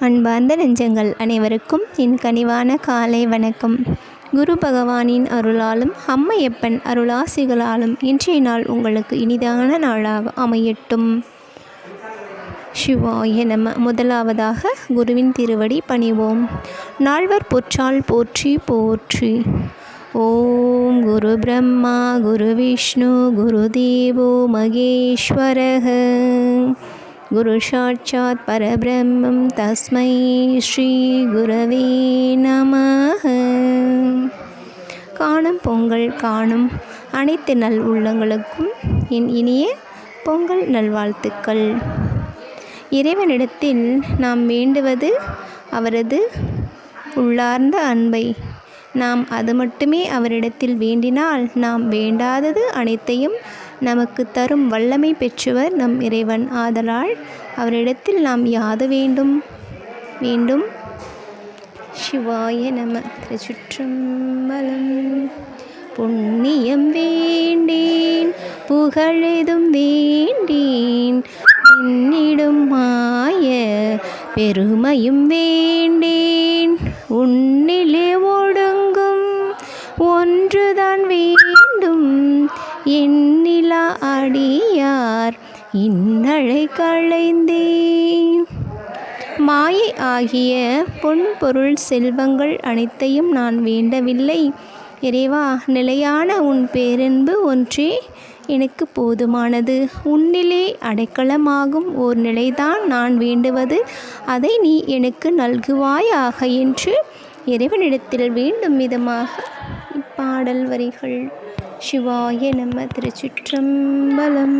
அன்பார்ந்த நெஞ்சங்கள் அனைவருக்கும் என் கனிவான காலை வணக்கம். குரு பகவானின் அருளாலும் அம்மையப்பன் அருளாசிகளாலும் இன்றைய நாள் உங்களுக்கு இனிதான நாளாக அமையட்டும். சிவாய நம. முதலாவதாக குருவின் திருவடி பணிவோம். நால்வர் பொற்றால் போற்றி போற்றி. ஓம் குரு பிரம்மா குரு விஷ்ணு குரு தேவோ மகேஸ்வரஹ. குரு சாட்சாத் பரபிரம்மம் தஸ்மை ஸ்ரீ குரவே நமஹ. காணும் பொங்கல் காணும் அனைத்து நல் உள்ளங்களுக்கும் என் இனிய பொங்கல் நல்வாழ்த்துக்கள். இறைவனிடத்தில் நாம் வேண்டுவது அவரது உள்ளார்ந்த அன்பை. நாம் அது மட்டுமே அவரிடத்தில் வேண்டினால் நாம் வேண்டாதது அனைத்தையும் நமக்கு தரும் வல்லமை பெற்றவர் நம் இறைவன். ஆதலால் அவரிடத்தில் நாம் யாது வேண்டும். சிவாய நம. திருச்சிற்றம்பலம். புண்ணியம் வேண்டேன் புகழெதும் வேண்டேன் என்னிடும் மாய பெருமையும் வேண்டேன் உன்னிலே ஒடுங்கும் ஒன்றுதான் வேண்டும் எண்ணிலா அடியார் இன்னழை களைந்தேன். மாயை ஆகிய பொன் பொருள் செல்வங்கள் அனைத்தையும் நான் வேண்டவில்லை இறைவா. நிலையான உன் பேரன்பு ஒன்றே எனக்கு போதுமானது. உன்னிலே அடைக்கலமாகும் ஓர் நிலைதான் நான் வேண்டுவது. அதை நீ எனக்கு நல்குவாயாக என்று இறைவனிடத்தில் வேண்டும் விதமாக இப்பாடல் வரிகள். சிவாய நம. திருச்சிற்றம்பலம்.